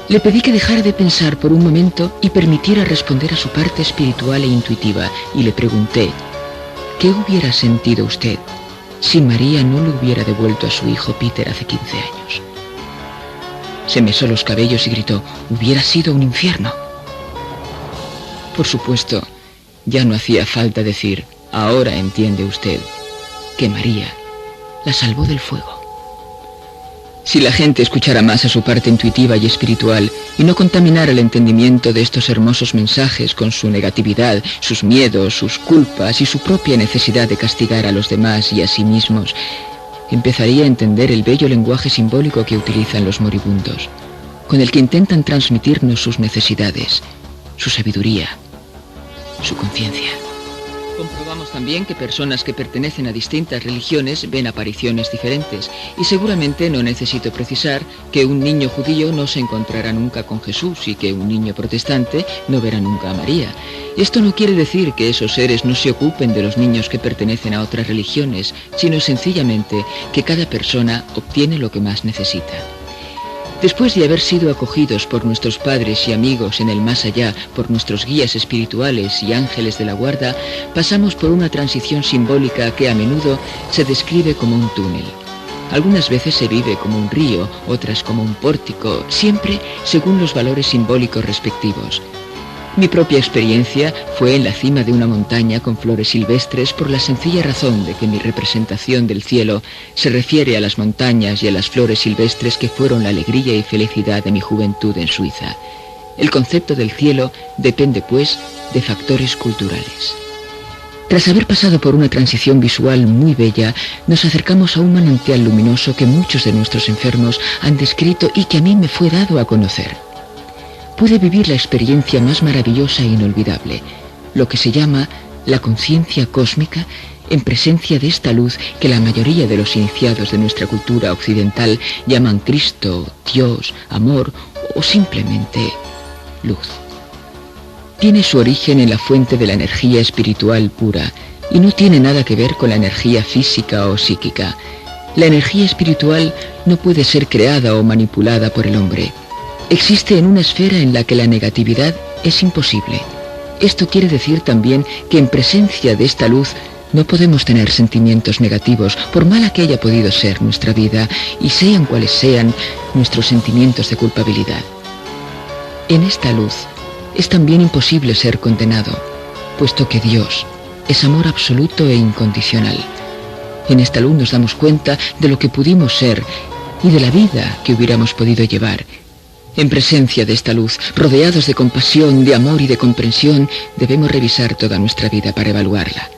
[SPEAKER 2] Le pedí que dejara de pensar por un momento y permitiera responder a su parte espiritual e intuitiva, y le pregunté: ¿qué hubiera sentido usted si María no le hubiera devuelto a su hijo Peter hace 15 años? Se mesó los cabellos y gritó: «Hubiera sido un infierno». Por supuesto, ya no hacía falta decir: «Ahora entiende usted que María la salvó del fuego». Si la gente escuchara más a su parte intuitiva y espiritual y no contaminara el entendimiento de estos hermosos mensajes con su negatividad, sus miedos, sus culpas y su propia necesidad de castigar a los demás y a sí mismos, empezaría a entender el bello lenguaje simbólico que utilizan los moribundos, con el que intentan transmitirnos sus necesidades, su sabiduría, su conciencia. Comprobamos también que personas que pertenecen a distintas religiones ven apariciones diferentes, y seguramente no necesito precisar que un niño judío no se encontrará nunca con Jesús y que un niño protestante no verá nunca a María. Esto no quiere decir que esos seres no se ocupen de los niños que pertenecen a otras religiones, sino sencillamente que cada persona obtiene lo que más necesita. Después de haber sido acogidos por nuestros padres y amigos en el más allá, por nuestros guías espirituales y ángeles de la guarda, pasamos por una transición simbólica que a menudo se describe como un túnel. Algunas veces se vive como un río, otras como un pórtico, siempre según los valores simbólicos respectivos. Mi propia experiencia fue en la cima de una montaña con flores silvestres por la sencilla razón de que mi representación del cielo se refiere a las montañas y a las flores silvestres que fueron la alegría y felicidad de mi juventud en Suiza. El concepto del cielo depende, pues, de factores culturales. Tras haber pasado por una transición visual muy bella, nos acercamos a un manantial luminoso que muchos de nuestros enfermos han descrito y que a mí me fue dado a conocer. Pude vivir la experiencia más maravillosa e inolvidable, lo que se llama la conciencia cósmica, en presencia de esta luz que la mayoría de los iniciados de nuestra cultura occidental llaman Cristo, Dios, amor o simplemente luz. Tiene su origen en la fuente de la energía espiritual pura y no tiene nada que ver con la energía física o psíquica. La energía espiritual no puede ser creada o manipulada por el hombre. Existe en una esfera en la que la negatividad es imposible. Esto quiere decir también que en presencia de esta luz no podemos tener sentimientos negativos, por mala que haya podido ser nuestra vida y sean cuales sean nuestros sentimientos de culpabilidad. En esta luz es también imposible ser condenado, puesto que Dios es amor absoluto e incondicional. En esta luz nos damos cuenta de lo que pudimos ser y de la vida que hubiéramos podido llevar. En presencia de esta luz, rodeados de compasión, de amor y de comprensión, debemos revisar toda nuestra vida para evaluarla.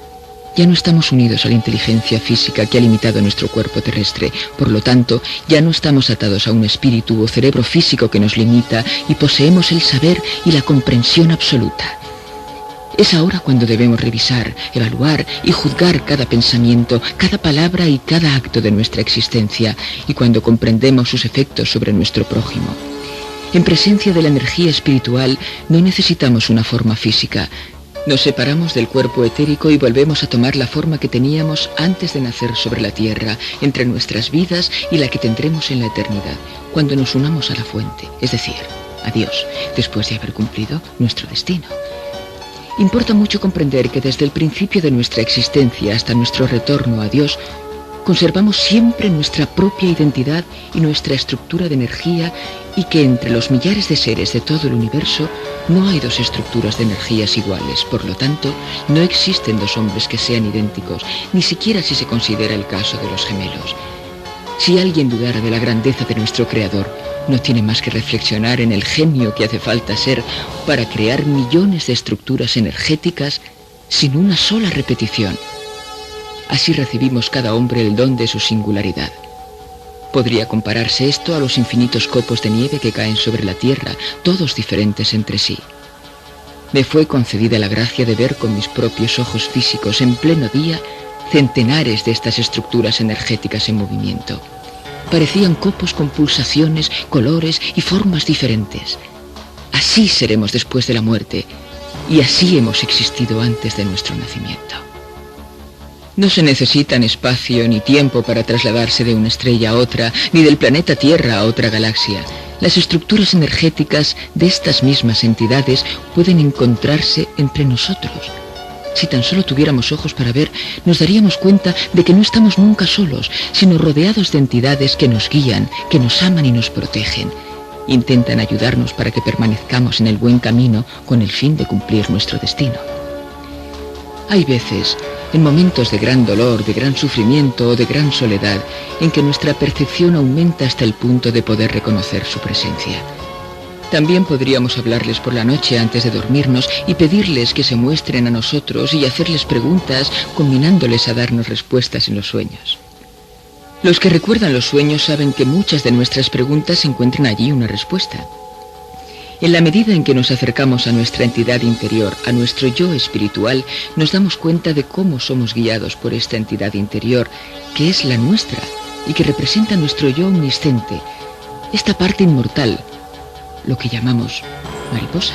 [SPEAKER 2] Ya no estamos unidos a la inteligencia física que ha limitado nuestro cuerpo terrestre. Por lo tanto, ya no estamos atados a un espíritu o cerebro físico que nos limita y poseemos el saber y la comprensión absoluta. Es ahora cuando debemos revisar, evaluar y juzgar cada pensamiento, cada palabra y cada acto de nuestra existencia, y cuando comprendemos sus efectos sobre nuestro prójimo. En presencia de la energía espiritual no necesitamos una forma física. Nos separamos del cuerpo etérico y volvemos a tomar la forma que teníamos antes de nacer sobre la tierra, entre nuestras vidas y la que tendremos en la eternidad, cuando nos unamos a la fuente, es decir, a Dios, después de haber cumplido nuestro destino. Importa mucho comprender que desde el principio de nuestra existencia hasta nuestro retorno a Dios, conservamos siempre nuestra propia identidad y nuestra estructura de energía, y que entre los millares de seres de todo el universo no hay dos estructuras de energías iguales. Por lo tanto, no existen dos hombres que sean idénticos, ni siquiera si se considera el caso de los gemelos. Si alguien dudara de la grandeza de nuestro Creador, no tiene más que reflexionar en el genio que hace falta ser para crear millones de estructuras energéticas sin una sola repetición. Así recibimos cada hombre el don de su singularidad. Podría compararse esto a los infinitos copos de nieve que caen sobre la tierra, todos diferentes entre sí. Me fue concedida la gracia de ver con mis propios ojos físicos en pleno día centenares de estas estructuras energéticas en movimiento. Parecían copos con pulsaciones, colores y formas diferentes. Así seremos después de la muerte, y así hemos existido antes de nuestro nacimiento. No se necesitan espacio ni tiempo para trasladarse de una estrella a otra, ni del planeta Tierra a otra galaxia. Las estructuras energéticas de estas mismas entidades pueden encontrarse entre nosotros. Si tan solo tuviéramos ojos para ver, nos daríamos cuenta de que no estamos nunca solos, sino rodeados de entidades que nos guían, que nos aman y nos protegen. Intentan ayudarnos para que permanezcamos en el buen camino con el fin de cumplir nuestro destino. Hay veces, en momentos de gran dolor, de gran sufrimiento o de gran soledad, en que nuestra percepción aumenta hasta el punto de poder reconocer su presencia. También podríamos hablarles por la noche antes de dormirnos y pedirles que se muestren a nosotros y hacerles preguntas, combinándoles a darnos respuestas en los sueños. Los que recuerdan los sueños saben que muchas de nuestras preguntas encuentran allí una respuesta. En la medida en que nos acercamos a nuestra entidad interior, a nuestro yo espiritual, nos damos cuenta de cómo somos guiados por esta entidad interior, que es la nuestra y que representa nuestro yo omnisciente, esta parte inmortal, lo que llamamos mariposa.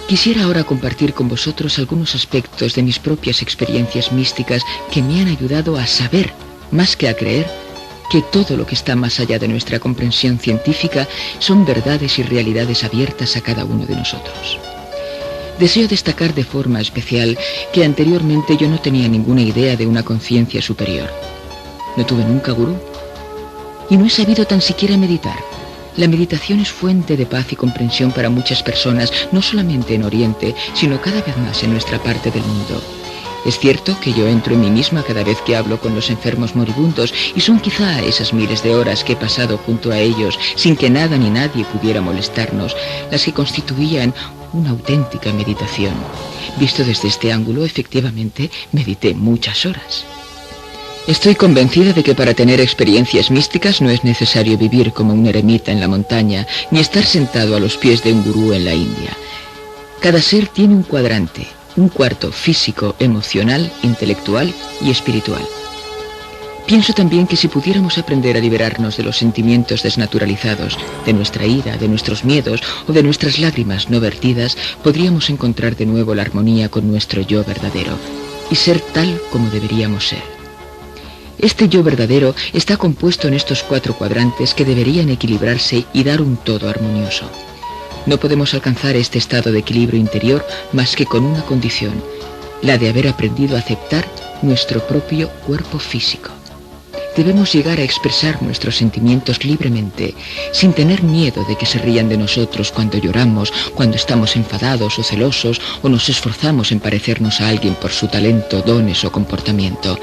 [SPEAKER 2] Quisiera ahora compartir con vosotros algunos aspectos de mis propias experiencias místicas que me han ayudado a saber, más que a creer, que todo lo que está más allá de nuestra comprensión científica son verdades y realidades abiertas a cada uno de nosotros. deseo destacar de forma especial que anteriormente yo no tenía ninguna idea de una conciencia superior. No tuve nunca gurú y no he sabido tan siquiera meditar. La meditación es fuente de paz y comprensión para muchas personas, no solamente en Oriente, sino cada vez más en nuestra parte del mundo. Es cierto que yo entro en mí misma cada vez que hablo con los enfermos moribundos, y son quizá esas miles de horas que he pasado junto a ellos, sin que nada ni nadie pudiera molestarnos, las que constituían una auténtica meditación. Visto desde este ángulo, efectivamente, medité muchas horas. Estoy convencida de que para tener experiencias místicas no es necesario vivir como un eremita en la montaña, ni estar sentado a los pies de un gurú en la India. Cada ser tiene un cuadrante, un cuarto físico, emocional, intelectual y espiritual. Pienso también que si pudiéramos aprender a liberarnos de los sentimientos desnaturalizados, de nuestra ira, de nuestros miedos o de nuestras lágrimas no vertidas, podríamos encontrar de nuevo la armonía con nuestro yo verdadero y ser tal como deberíamos ser. Este yo verdadero está compuesto en estos 4 cuadrantes que deberían equilibrarse y dar un todo armonioso. No podemos alcanzar este estado de equilibrio interior más que con una condición, la de haber aprendido a aceptar nuestro propio cuerpo físico. Debemos llegar a expresar nuestros sentimientos libremente, sin tener miedo de que se rían de nosotros cuando lloramos, cuando estamos enfadados o celosos, o nos esforzamos en parecernos a alguien por su talento, dones o comportamiento.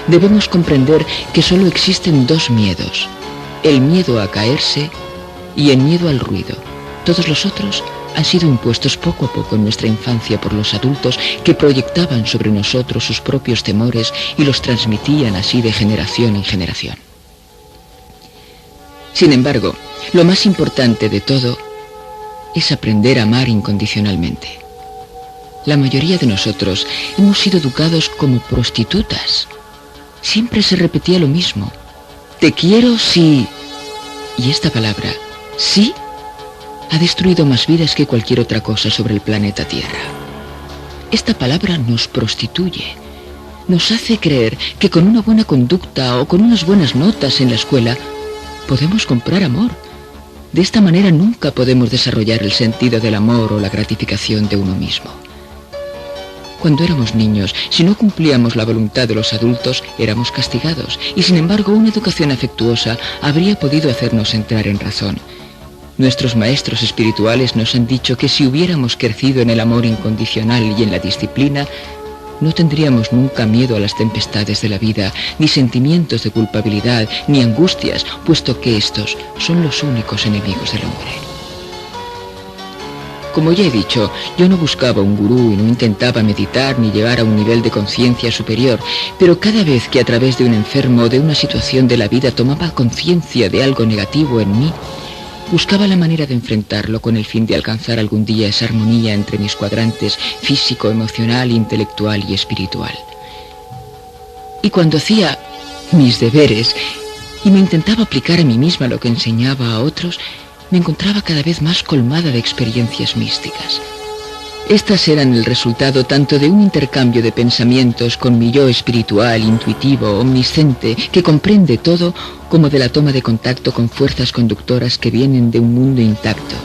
[SPEAKER 2] Debemos comprender que solo existen 2 miedos: el miedo a caerse y el miedo al ruido. Todos los otros han sido impuestos poco a poco en nuestra infancia por los adultos que proyectaban sobre nosotros sus propios temores y los transmitían así de generación en generación. Sin embargo, lo más importante de todo es aprender a amar incondicionalmente. La mayoría de nosotros hemos sido educados como prostitutas. Siempre se repetía lo mismo: te quiero si... Y esta palabra, sí, ha destruido más vidas que cualquier otra cosa sobre el planeta Tierra. Esta palabra nos prostituye, nos hace creer que con una buena conducta o con unas buenas notas en la escuela podemos comprar amor. De esta manera nunca podemos desarrollar el sentido del amor o la gratificación de uno mismo. Cuando éramos niños, si no cumplíamos la voluntad de los adultos, éramos castigados, y sin embargo una educación afectuosa habría podido hacernos entrar en razón. Nuestros maestros espirituales nos han dicho que si hubiéramos crecido en el amor incondicional y en la disciplina, no tendríamos nunca miedo a las tempestades de la vida, ni sentimientos de culpabilidad, ni angustias, puesto que estos son los únicos enemigos del hombre. Como ya he dicho, yo no buscaba un gurú y no intentaba meditar ni llegar a un nivel de conciencia superior, pero cada vez que a través de un enfermo o de una situación de la vida tomaba conciencia de algo negativo en mí, buscaba la manera de enfrentarlo con el fin de alcanzar algún día esa armonía entre mis cuadrantes físico, emocional, intelectual y espiritual. Y cuando hacía mis deberes y me intentaba aplicar a mí misma lo que enseñaba a otros, me encontraba cada vez más colmada de experiencias místicas. Estas eran el resultado tanto de un intercambio de pensamientos con mi yo espiritual, intuitivo, omnisciente, que comprende todo, como de la toma de contacto con fuerzas conductoras que vienen de un mundo intacto.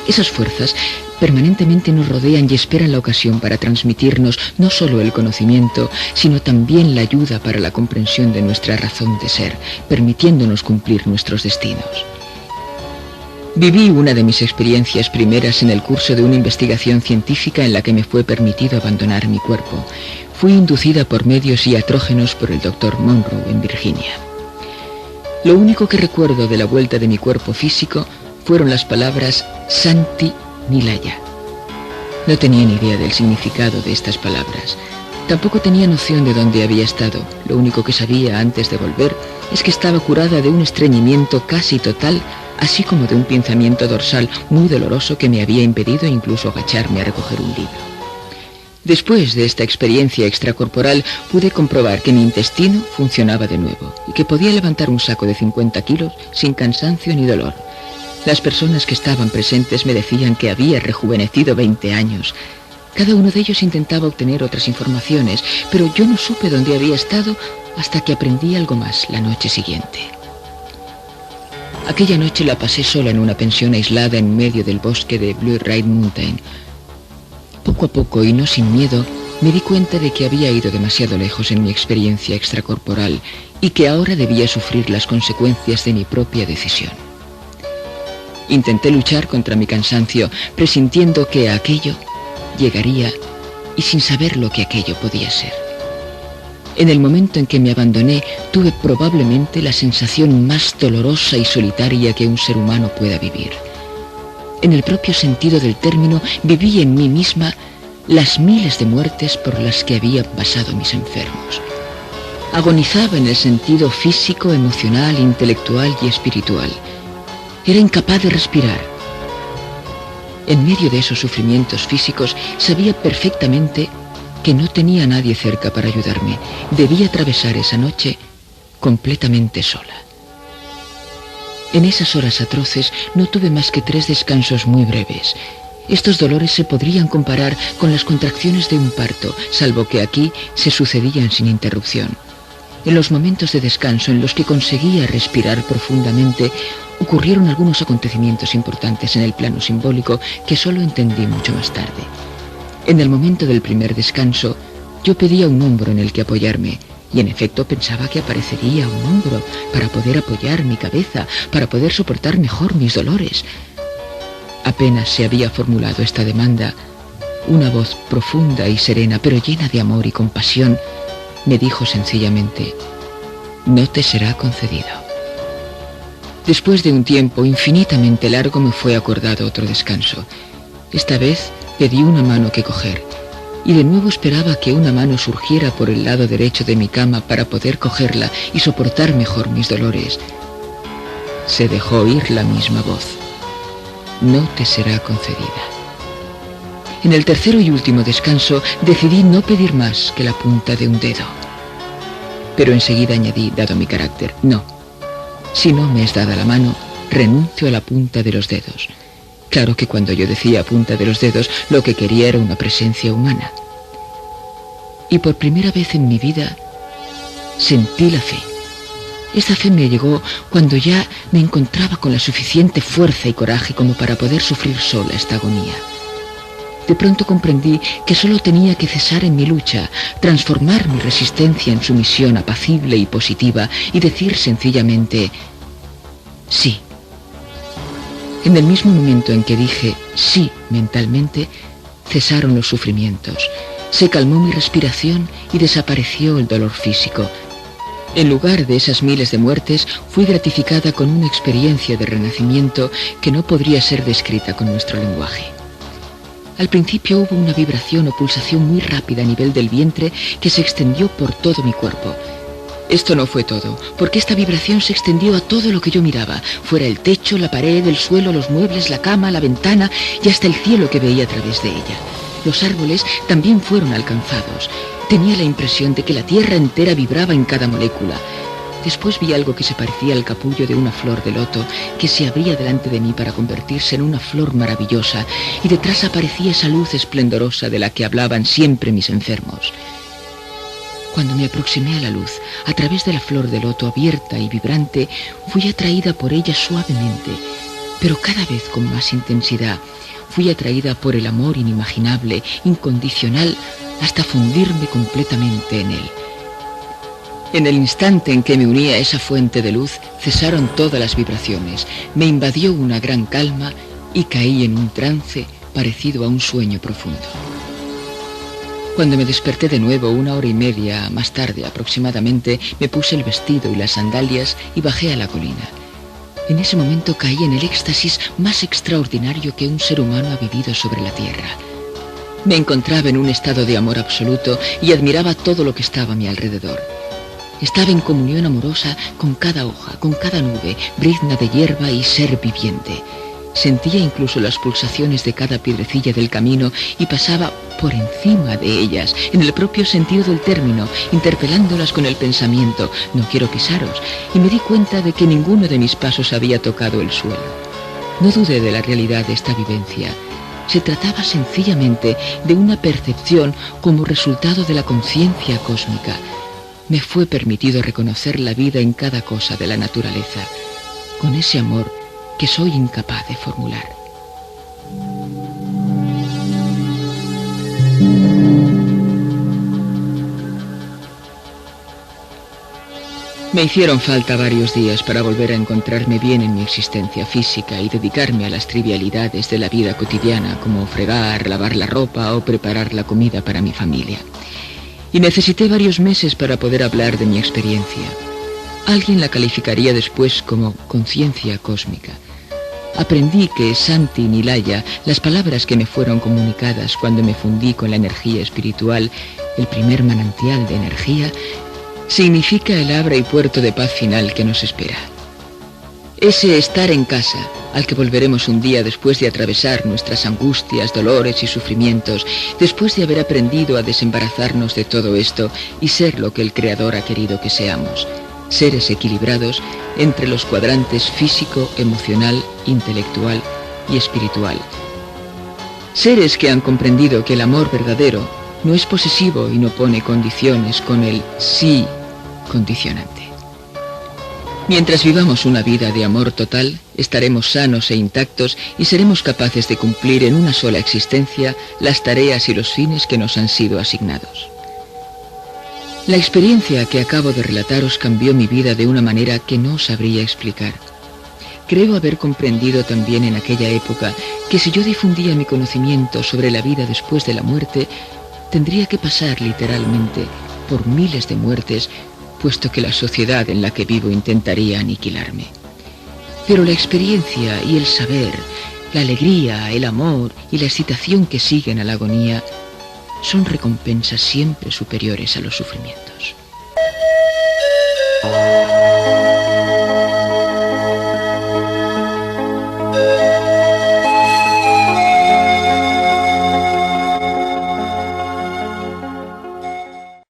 [SPEAKER 2] Esas fuerzas permanentemente nos rodean y esperan la ocasión para transmitirnos no solo el conocimiento, sino también la ayuda para la comprensión de nuestra razón de ser, permitiéndonos cumplir nuestros destinos. Viví una de mis experiencias primeras en el curso de una investigación científica en la que me fue permitido abandonar mi cuerpo. Fui inducida por medios iatrógenos por el Dr. Monroe en Virginia. Lo único que recuerdo de la vuelta de mi cuerpo físico fueron las palabras Santi Nilaya. No tenía ni idea del significado de estas palabras. Tampoco tenía noción de dónde había estado. Lo único que sabía antes de volver es que estaba curada de un estreñimiento casi total, así como de un pinzamiento dorsal muy doloroso que me había impedido incluso agacharme a recoger un libro. Después de esta experiencia extracorporal pude comprobar que mi intestino funcionaba de nuevo y que podía levantar un saco de 50 kilos sin cansancio ni dolor. Las personas que estaban presentes me decían que había rejuvenecido 20 años. Cada uno de ellos intentaba obtener otras informaciones, pero yo no supe dónde había estado hasta que aprendí algo más la noche siguiente. Aquella noche la pasé sola en una pensión aislada en medio del bosque de Blue Ridge Mountain. Poco a poco y no sin miedo, me di cuenta de que había ido demasiado lejos en mi experiencia extracorporal y que ahora debía sufrir las consecuencias de mi propia decisión. Intenté luchar contra mi cansancio, presintiendo que a aquello llegaría y sin saber lo que aquello podía ser. En el momento en que me abandoné, tuve probablemente la sensación más dolorosa y solitaria que un ser humano pueda vivir. En el propio sentido del término, viví en mí misma las miles de muertes por las que habían pasado mis enfermos. Agonizaba en el sentido físico, emocional, intelectual y espiritual. Era incapaz de respirar. En medio de esos sufrimientos físicos, sabía perfectamente que no tenía a nadie cerca para ayudarme. Debía atravesar esa noche completamente sola. En esas horas atroces no tuve más que 3 descansos muy breves. Estos dolores se podrían comparar con las contracciones de un parto, salvo que aquí se sucedían sin interrupción. En los momentos de descanso en los que conseguía respirar profundamente, ocurrieron algunos acontecimientos importantes en el plano simbólico que solo entendí mucho más tarde. En el momento del primer descanso, yo pedía un hombro en el que apoyarme, y en efecto pensaba que aparecería un hombro para poder apoyar mi cabeza, para poder soportar mejor mis dolores. Apenas se había formulado esta demanda, una voz profunda y serena, pero llena de amor y compasión, me dijo sencillamente: no te será concedido. Después de un tiempo infinitamente largo me fue acordado otro descanso. Esta vez pedí una mano que coger, y de nuevo esperaba que una mano surgiera por el lado derecho de mi cama para poder cogerla y soportar mejor mis dolores. Se dejó oír la misma voz: no te será concedida. En el tercero y último descanso decidí no pedir más que la punta de un dedo. Pero enseguida añadí, dado mi carácter: no, si no me es dada la mano, renuncio a la punta de los dedos. Claro que cuando yo decía punta de los dedos, lo que quería era una presencia humana. Y por primera vez en mi vida sentí la fe. Esta fe me llegó cuando ya me encontraba con la suficiente fuerza y coraje como para poder sufrir sola esta agonía. De pronto comprendí que solo tenía que cesar en mi lucha, transformar mi resistencia en sumisión apacible y positiva y decir sencillamente: sí. En el mismo momento en que dije sí mentalmente, cesaron los sufrimientos, se calmó mi respiración y desapareció el dolor físico. En lugar de esas miles de muertes, fui gratificada con una experiencia de renacimiento que no podría ser descrita con nuestro lenguaje. Al principio hubo una vibración o pulsación muy rápida a nivel del vientre que se extendió por todo mi cuerpo. Esto no fue todo, porque esta vibración se extendió a todo lo que yo miraba, fuera el techo, la pared, el suelo, los muebles, la cama, la ventana y hasta el cielo que veía a través de ella. Los árboles también fueron alcanzados. Tenía la impresión de que la tierra entera vibraba en cada molécula. Después vi algo que se parecía al capullo de una flor de loto que se abría delante de mí para convertirse en una flor maravillosa, y detrás aparecía esa luz esplendorosa de la que hablaban siempre mis enfermos. Cuando me aproximé a la luz, a través de la flor de loto abierta y vibrante, fui atraída por ella suavemente, pero cada vez con más intensidad. Fui atraída por el amor inimaginable, incondicional, hasta fundirme completamente en él. En el instante en que me uní a esa fuente de luz, cesaron todas las vibraciones, me invadió una gran calma y caí en un trance parecido a un sueño profundo. Cuando me desperté de nuevo 1 hora y media más tarde aproximadamente, me puse el vestido y las sandalias y bajé a la colina. En ese momento caí en el éxtasis más extraordinario que un ser humano ha vivido sobre la tierra. Me encontraba en un estado de amor absoluto y admiraba todo lo que estaba a mi alrededor. Estaba en comunión amorosa con cada hoja, con cada nube, brizna de hierba y ser viviente. Sentía incluso las pulsaciones de cada piedrecilla del camino y pasaba por encima de ellas, en el propio sentido del término, interpelándolas con el pensamiento: no quiero pisaros, y me di cuenta de que ninguno de mis pasos había tocado el suelo. No dudé de la realidad de esta vivencia. Se trataba sencillamente de una percepción como resultado de la conciencia cósmica. Me fue permitido reconocer la vida en cada cosa de la naturaleza, con ese amor que soy incapaz de formular. Me hicieron falta varios días para volver a encontrarme bien en mi existencia física y dedicarme a las trivialidades de la vida cotidiana, como fregar, lavar la ropa o preparar la comida para mi familia. Y necesité varios meses para poder hablar de mi experiencia. Alguien la calificaría después como conciencia cósmica. Aprendí que Santi Nilaya, las palabras que me fueron comunicadas cuando me fundí con la energía espiritual, el primer manantial de energía, significa el abra y puerto de paz final que nos espera. Ese estar en casa, al que volveremos un día después de atravesar nuestras angustias, dolores y sufrimientos, después de haber aprendido a desembarazarnos de todo esto y ser lo que el Creador ha querido que seamos, seres equilibrados entre los cuadrantes físico, emocional, intelectual y espiritual. Seres que han comprendido que el amor verdadero no es posesivo y no pone condiciones con el sí condicionante. Mientras vivamos una vida de amor total, estaremos sanos e intactos y seremos capaces de cumplir en una sola existencia las tareas y los fines que nos han sido asignados. La experiencia que acabo de relataros cambió mi vida de una manera que no sabría explicar. Creo haber comprendido también en aquella época que si yo difundía mi conocimiento sobre la vida después de la muerte, tendría que pasar literalmente por miles de muertes, puesto que la sociedad en la que vivo intentaría aniquilarme. Pero la experiencia y el saber, la alegría, el amor y la excitación que siguen a la agonía son recompensas siempre superiores a los sufrimientos.